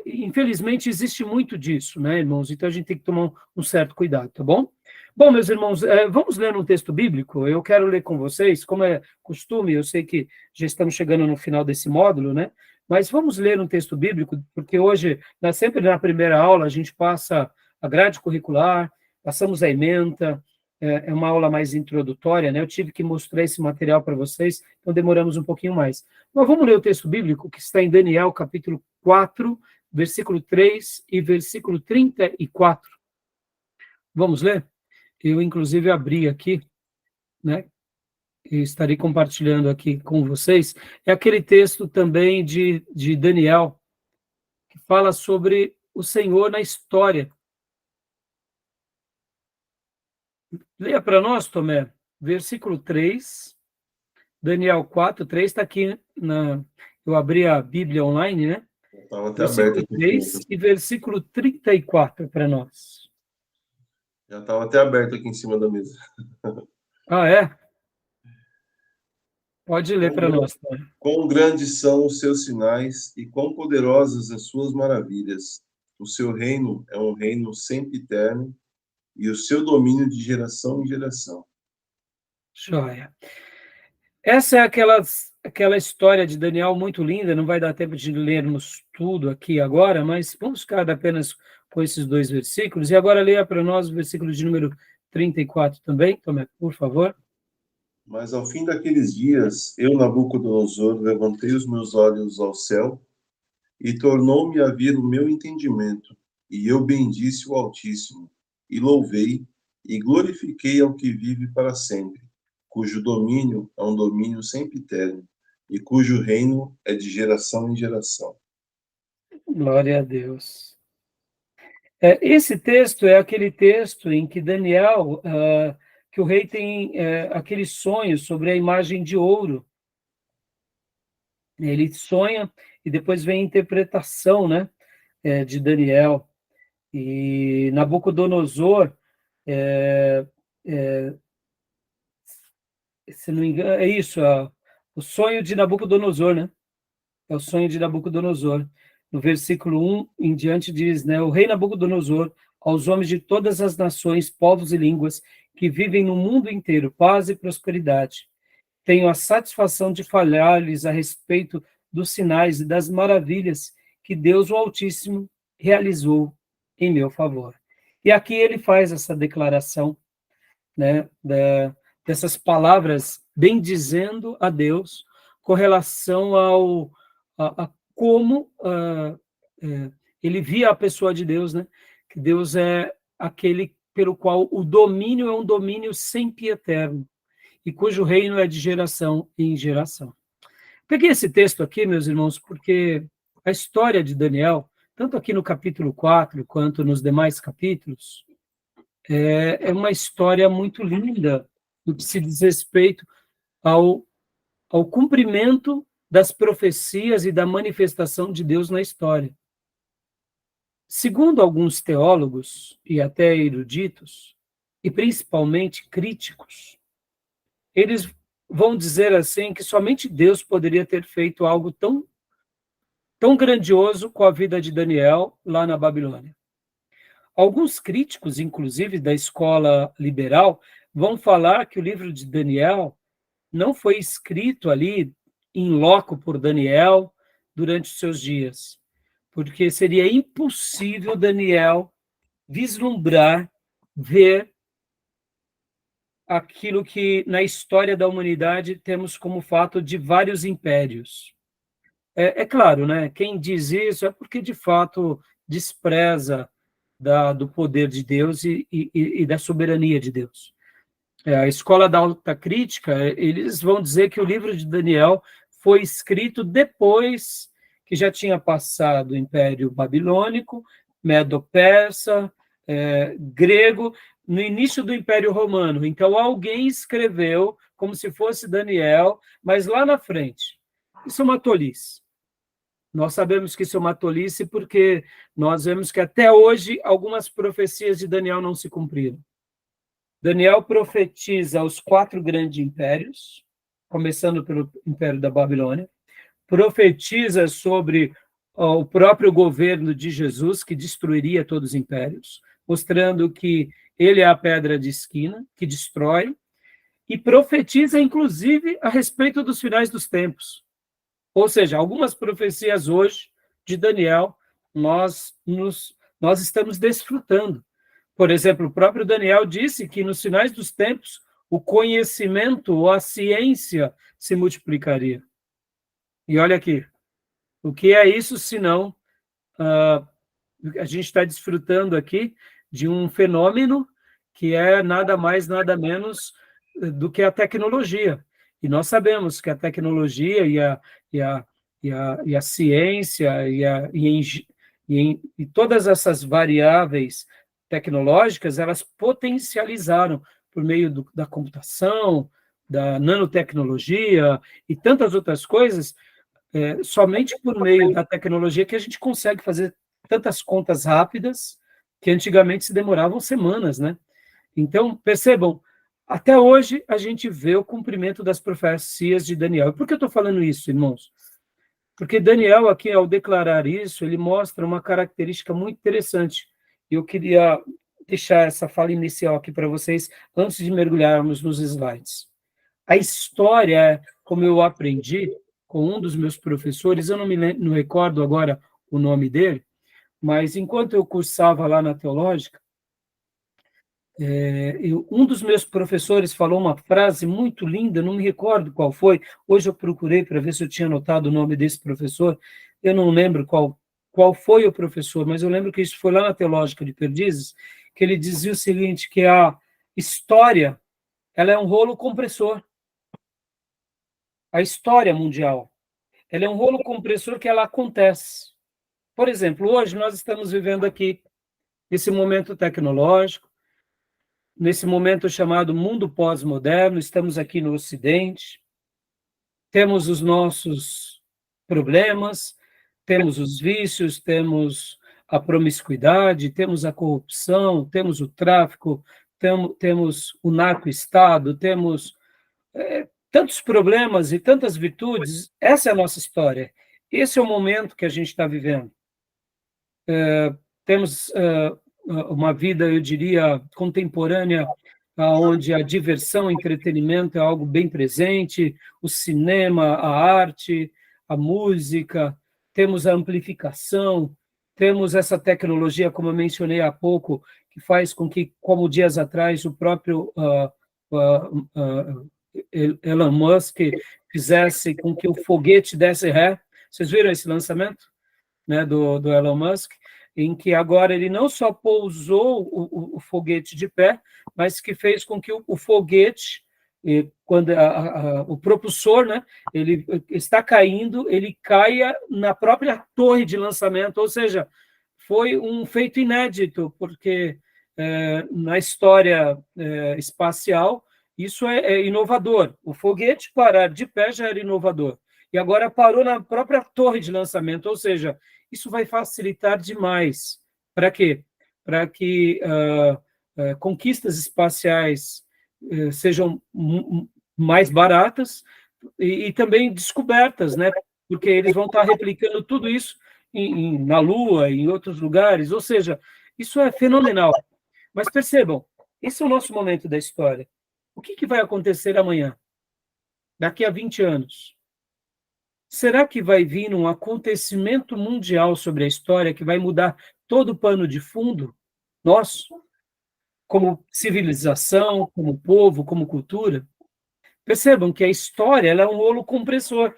infelizmente existe muito disso, né, irmãos? Então a gente tem que tomar um certo cuidado, tá bom? Bom, meus irmãos, vamos ler um texto bíblico. Eu quero ler com vocês, como é costume, eu sei que já estamos chegando no final desse módulo, né? Mas vamos ler um texto bíblico, porque hoje, sempre na primeira aula, a gente passa a grade curricular, passamos a ementa, é uma aula mais introdutória, né? Eu tive que mostrar esse material para vocês, então demoramos um pouquinho mais. Mas vamos ler o texto bíblico que está em Daniel, capítulo 4, versículo 3 e versículo 34. Vamos ler? Eu, inclusive, abri aqui, né? E estarei compartilhando aqui com vocês. É aquele texto também de Daniel, que fala sobre o Senhor na história. Leia para nós, Tomé, versículo 3, Daniel 4, 3, está aqui, eu abri a Bíblia online, né? Estava até Versículo aberto aqui. 3 e versículo 34 para nós. Já estava até aberto aqui em cima da mesa. Ah, é? Pode ler para nós, Tomé. Quão grandes são os seus sinais e quão poderosas as suas maravilhas. O seu reino é um reino sempre eterno e o seu domínio de geração em geração. Joia. Essa é aquela história de Daniel muito linda, não vai dar tempo de lermos tudo aqui agora, mas vamos ficar apenas com esses 2 versículos. E agora leia para nós o versículo de número 34 também, Tomé, por favor. Mas ao fim daqueles dias, eu, Nabucodonosor, levantei os meus olhos ao céu e tornou-me a vir o meu entendimento, e eu bendisse o Altíssimo, e louvei e glorifiquei ao que vive para sempre, cujo domínio é um domínio sempiterno, e cujo reino é de geração em geração. Glória a Deus. Esse texto é aquele texto em que Daniel, que o rei tem aquele sonho sobre a imagem de ouro. Ele sonha e depois vem a interpretação, né, de Daniel. E Nabucodonosor, se não me engano, é isso, o sonho de Nabucodonosor, né? É o sonho de Nabucodonosor. No versículo 1 em diante diz, né, o rei Nabucodonosor, aos homens de todas as nações, povos e línguas que vivem no mundo inteiro, paz e prosperidade. Tenho a satisfação de falar-lhes a respeito dos sinais e das maravilhas que Deus, o Altíssimo, realizou em meu favor. E aqui ele faz essa declaração, né, dessas palavras bendizendo a Deus com relação a como ele via a pessoa de Deus, né? Que Deus é aquele pelo qual o domínio é um domínio sempiterno e cujo reino é de geração em geração. Peguei esse texto aqui, meus irmãos, porque a história de Daniel, tanto aqui no capítulo 4, quanto nos demais capítulos, é uma história muito linda no que se diz respeito ao cumprimento das profecias e da manifestação de Deus na história. Segundo alguns teólogos, e até eruditos, e principalmente críticos, eles vão dizer assim que somente Deus poderia ter feito algo tão grandioso com a vida de Daniel lá na Babilônia. Alguns críticos, inclusive da escola liberal, vão falar que o livro de Daniel não foi escrito ali em loco por Daniel durante os seus dias, porque seria impossível Daniel vislumbrar, ver aquilo que na história da humanidade temos como fato de vários impérios. É claro, né? Quem diz isso é porque de fato despreza do poder de Deus e da soberania de Deus. A escola da alta crítica, eles vão dizer que o livro de Daniel foi escrito depois que já tinha passado o Império Babilônico, Medo-Persa, grego, no início do Império Romano. Então, alguém escreveu como se fosse Daniel, mas lá na frente. Isso é uma tolice. Nós sabemos que isso é uma tolice porque nós vemos que até hoje algumas profecias de Daniel não se cumpriram. Daniel profetiza os 4 grandes impérios, começando pelo Império da Babilônia, profetiza sobre o próprio governo de Jesus, que destruiria todos os impérios, mostrando que ele é a pedra de esquina, que destrói, e profetiza, inclusive, a respeito dos finais dos tempos. Ou seja, algumas profecias hoje de Daniel, nós estamos desfrutando. Por exemplo, o próprio Daniel disse que nos finais dos tempos, o conhecimento ou a ciência se multiplicaria. E olha aqui, o que é isso senão a gente está desfrutando aqui de um fenômeno que é nada mais, nada menos do que a tecnologia. E nós sabemos que a tecnologia e a ciência e todas essas variáveis tecnológicas, elas potencializaram por meio da computação, da nanotecnologia e tantas outras coisas, somente por meio da tecnologia que a gente consegue fazer tantas contas rápidas que antigamente se demoravam semanas, né? Então, percebam, até hoje a gente vê o cumprimento das profecias de Daniel. E por que eu estou falando isso, irmãos? Porque Daniel, aqui, ao declarar isso, ele mostra uma característica muito interessante. Eu queria deixar essa fala inicial aqui para vocês, antes de mergulharmos nos slides. A história, como eu aprendi com um dos meus professores, eu não recordo agora o nome dele, mas enquanto eu cursava lá na Teológica, um dos meus professores falou uma frase muito linda, não me recordo qual foi, hoje eu procurei para ver se eu tinha anotado o nome desse professor, eu não lembro qual foi o professor, mas eu lembro que isso foi lá na Teológica de Perdizes, que ele dizia o seguinte, que a história, ela é um rolo compressor. A história mundial, ela é um rolo compressor que ela acontece. Por exemplo, hoje nós estamos vivendo aqui, nesse momento tecnológico, nesse momento chamado mundo pós-moderno, estamos aqui no Ocidente, temos os nossos problemas, temos os vícios, temos a promiscuidade, temos a corrupção, temos o tráfico, temos o narco-estado, temos tantos problemas e tantas virtudes. Essa é a nossa história. Esse é o momento que a gente está vivendo. Temos uma vida, eu diria, contemporânea, onde a diversão, o entretenimento é algo bem presente, o cinema, a arte, a música, temos a amplificação, temos essa tecnologia, como eu mencionei há pouco, que faz com que, como dias atrás, o próprio Elon Musk fizesse com que o foguete desse ré. Vocês viram esse lançamento, né, do Elon Musk? Em que agora ele não só pousou o foguete de pé, mas que fez com que o foguete, quando o propulsor, né, ele está caindo, ele caia na própria torre de lançamento, ou seja, foi um feito inédito, porque na história espacial isso é inovador. O foguete parar de pé já era inovador, e agora parou na própria torre de lançamento, ou seja, isso vai facilitar demais. Para quê? Para que conquistas espaciais sejam mais baratas e também descobertas, né? Porque eles vão estar replicando tudo isso na Lua e em outros lugares, ou seja, isso é fenomenal. Mas percebam, esse é o nosso momento da história. O que vai acontecer amanhã? Daqui a 20 anos? Será que vai vir um acontecimento mundial sobre a história que vai mudar todo o pano de fundo nosso, como civilização, como povo, como cultura? Percebam que a história ela é um rolo compressor,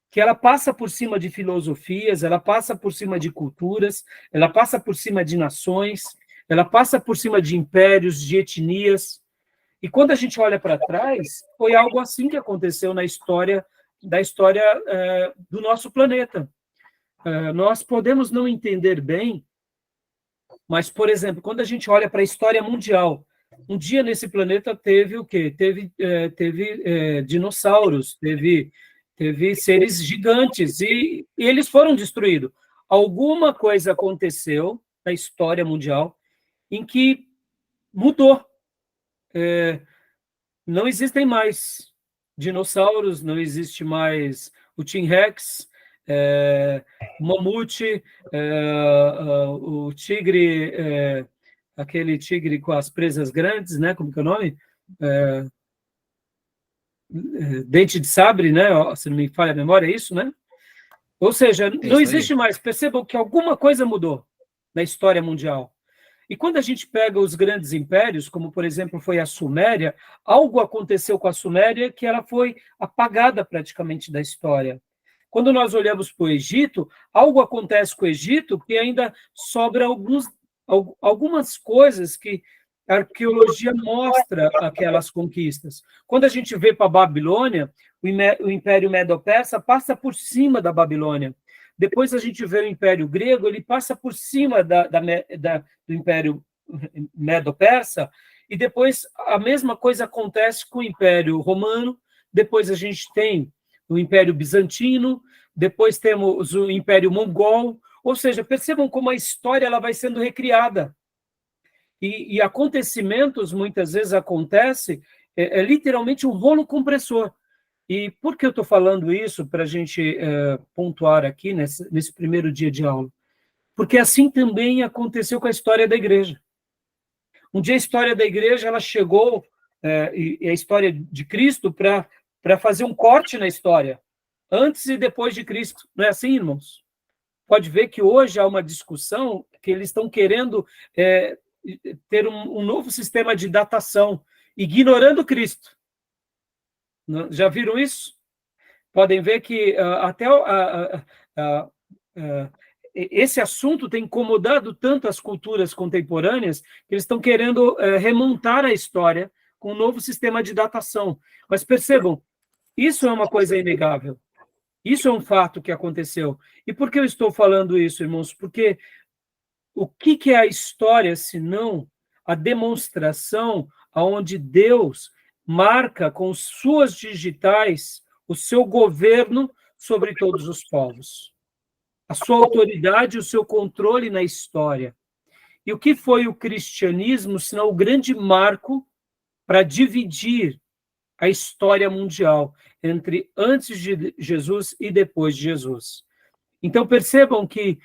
que ela passa por cima de filosofias, ela passa por cima de culturas, ela passa por cima de nações, ela passa por cima de impérios, de etnias. E quando a gente olha para trás, foi algo assim que aconteceu na história do nosso planeta. Nós podemos não entender bem, mas, por exemplo, quando a gente olha para a história mundial, um dia nesse planeta teve o quê? Teve dinossauros, teve seres gigantes, e eles foram destruídos. Alguma coisa aconteceu na história mundial em que mudou. Não existem mais dinossauros, não existe mais o T-Rex, o mamute, o tigre, aquele tigre com as presas grandes, né? Como que é o nome? Dente de sabre, né? Se não me falha a memória, é isso, né? Ou seja, não existe mais. Percebam que alguma coisa mudou na história mundial. E quando a gente pega os grandes impérios, como, por exemplo, foi a Suméria, algo aconteceu com a Suméria que ela foi apagada praticamente da história. Quando nós olhamos para o Egito, algo acontece com o Egito que ainda sobra algumas coisas que a arqueologia mostra aquelas conquistas. Quando a gente vê para a Babilônia, o Império Medo-Persa passa por cima da Babilônia. Depois a gente vê o Império Grego, ele passa por cima do Império Medo-Persa, e depois a mesma coisa acontece com o Império Romano, depois a gente tem o Império Bizantino, depois temos o Império Mongol, ou seja, percebam como a história ela vai sendo recriada. E acontecimentos, muitas vezes acontece, literalmente um rolo compressor. E por que eu estou falando isso para a gente pontuar aqui nesse primeiro dia de aula? Porque assim também aconteceu com a história da igreja. Um dia a história da igreja ela chegou, e a história de Cristo, para fazer um corte na história, antes e depois de Cristo. Não é assim, irmãos? Pode ver que hoje há uma discussão que eles estão querendo ter um novo sistema de datação, ignorando Cristo. Já viram isso? Podem ver que até esse assunto tem incomodado tanto as culturas contemporâneas que eles estão querendo remontar a história com um novo sistema de datação. Mas percebam, isso é uma coisa inegável. Isso é um fato que aconteceu. E por que eu estou falando isso, irmãos? Porque o que é a história, senão a demonstração onde Deus marca com suas digitais o seu governo sobre todos os povos, a sua autoridade, o seu controle na história. E o que foi o cristianismo, senão o grande marco para dividir a história mundial entre antes de Jesus e depois de Jesus? Então, percebam que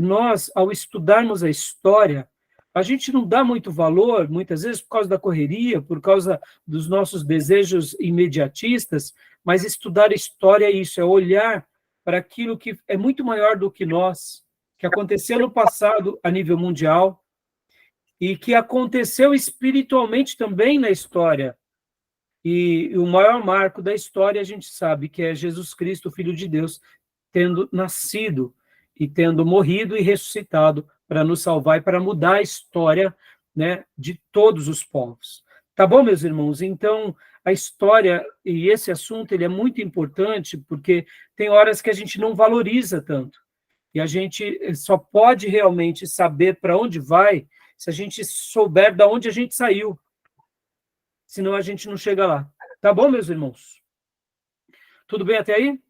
nós, ao estudarmos a história, a gente não dá muito valor, muitas vezes, por causa da correria, por causa dos nossos desejos imediatistas, mas estudar a história é isso, é olhar para aquilo que é muito maior do que nós, que aconteceu no passado a nível mundial e que aconteceu espiritualmente também na história. E o maior marco da história, a gente sabe que é Jesus Cristo, Filho de Deus, tendo nascido e tendo morrido e ressuscitado para nos salvar e para mudar a história, né, de todos os povos. Tá bom, meus irmãos? Então, a história e esse assunto ele é muito importante porque tem horas que a gente não valoriza tanto. E a gente só pode realmente saber para onde vai se a gente souber de onde a gente saiu. Senão a gente não chega lá. Tá bom, meus irmãos? Tudo bem até aí?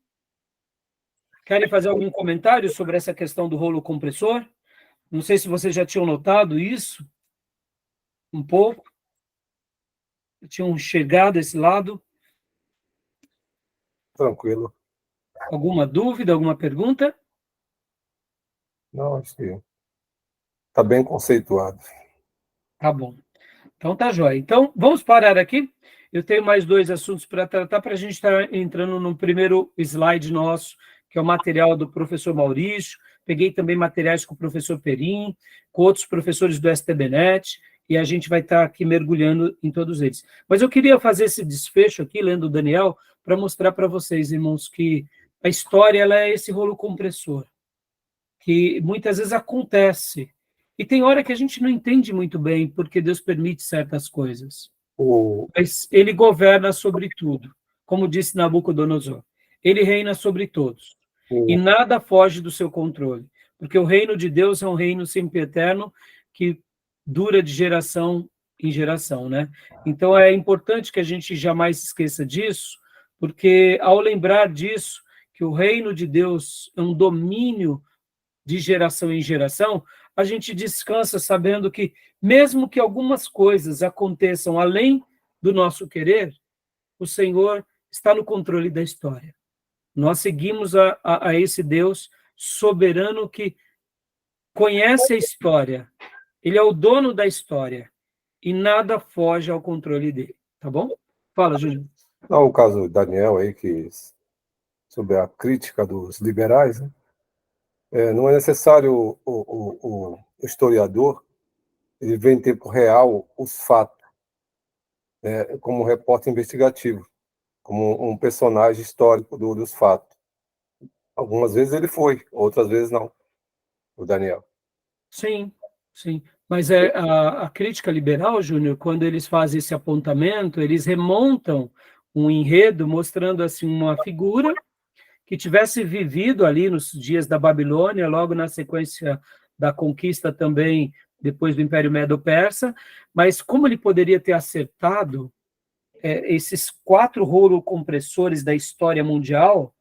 Querem fazer algum comentário sobre essa questão do rolo compressor? Não sei se vocês já tinham notado isso, um pouco. Tinham enxergado esse lado. Tranquilo. Alguma dúvida, alguma pergunta? Não, acho que está bem conceituado. Tá bom. Então tá jóia. Então, vamos parar aqui. Eu tenho mais 2 assuntos para tratar, para a gente estar entrando no primeiro slide nosso, que é o material do professor Maurício. Peguei também materiais com o professor Perim, com outros professores do STBnet, e a gente vai estar aqui mergulhando em todos eles. Mas eu queria fazer esse desfecho aqui, lendo o Daniel, para mostrar para vocês, irmãos, que a história ela é esse rolo compressor, que muitas vezes acontece. E tem hora que a gente não entende muito bem porque Deus permite certas coisas. Mas ele governa sobre tudo, como disse Nabucodonosor. Ele reina sobre todos. E nada foge do seu controle. Porque o reino de Deus é um reino sempre eterno que dura de geração em geração, né? Então é importante que a gente jamais esqueça disso, porque ao lembrar disso, que o reino de Deus é um domínio de geração em geração, a gente descansa sabendo que, mesmo que algumas coisas aconteçam além do nosso querer, o Senhor está no controle da história. Nós seguimos a esse Deus soberano que conhece a história. Ele é o dono da história e nada foge ao controle dele. Tá bom? Fala, Júlio. Não, o caso do Daniel aí, sobre a crítica dos liberais, né? Não é necessário o historiador ele vê em tempo real os fatos, né, como um repórter investigativo, como um personagem histórico dos fatos. Algumas vezes ele foi, outras vezes não, o Daniel. Sim, sim. Mas a crítica liberal, Júnior, quando eles fazem esse apontamento, eles remontam um enredo mostrando assim uma figura que tivesse vivido ali nos dias da Babilônia, logo na sequência da conquista também, depois do Império Medo-Persa, mas como ele poderia ter acertado esses 4 rolo-compressores da história mundial,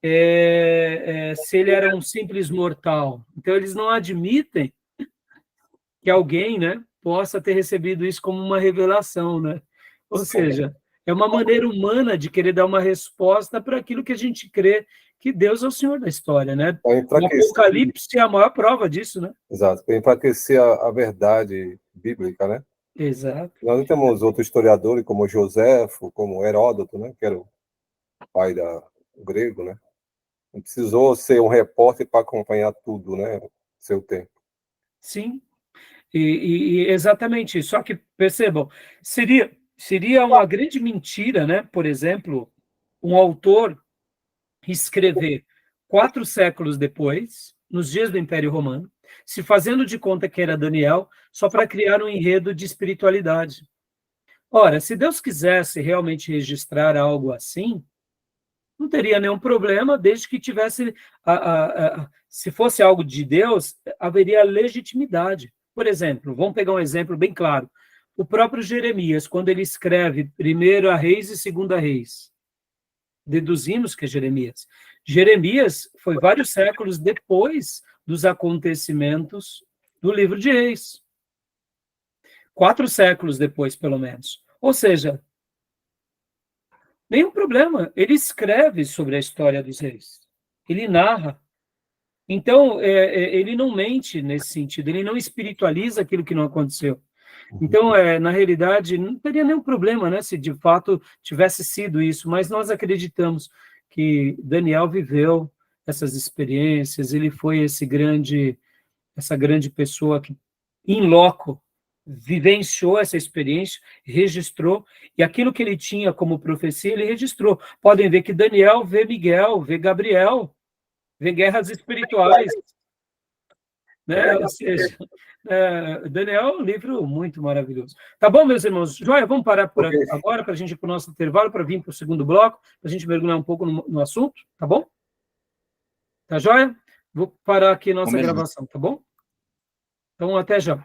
se ele era um simples mortal? Então, eles não admitem que alguém, né, possa ter recebido isso como uma revelação, né? Ou seja, é uma maneira humana de querer dar uma resposta para aquilo que a gente crê que Deus é o Senhor da história, né? O Apocalipse é a maior prova disso, né? Exato, para enfraquecer a verdade bíblica, né? Exato. Nós temos outros historiadores, como Joséfo, como Heródoto, né, que era o pai do grego, né? Não precisou ser um repórter para acompanhar tudo, né? Seu tempo. Sim, e exatamente isso. Só que, percebam, seria uma grande mentira, né? Por exemplo, um autor escrever 4 séculos depois, nos dias do Império Romano, se fazendo de conta que era Daniel, só para criar um enredo de espiritualidade. Ora, se Deus quisesse realmente registrar algo assim, não teria nenhum problema, desde que tivesse, se fosse algo de Deus, haveria legitimidade. Por exemplo, vamos pegar um exemplo bem claro. O próprio Jeremias, quando ele escreve 1 Reis e 2 Reis, deduzimos que é Jeremias. Jeremias foi vários séculos depois dos acontecimentos do livro de Reis. 4 séculos depois, pelo menos. Ou seja, nenhum problema. Ele escreve sobre a história dos reis. Ele narra. Então, ele não mente nesse sentido. Ele não espiritualiza aquilo que não aconteceu. Então, na realidade, não teria nenhum problema, né, se de fato tivesse sido isso. Mas nós acreditamos que Daniel viveu essas experiências. Ele foi essa grande pessoa que, in loco, vivenciou essa experiência, registrou, e aquilo que ele tinha como profecia, ele registrou. Podem ver que Daniel vê Miguel, vê Gabriel, vê guerras espirituais, né? Ou seja, Daniel é um livro muito maravilhoso. Tá bom, meus irmãos? Joia, vamos parar por aqui agora, para a gente ir para o nosso intervalo, para vir para o segundo bloco, para a gente mergulhar um pouco no assunto, tá bom? Tá joia? Vou parar aqui nossa gravação, tá bom? Então, até já.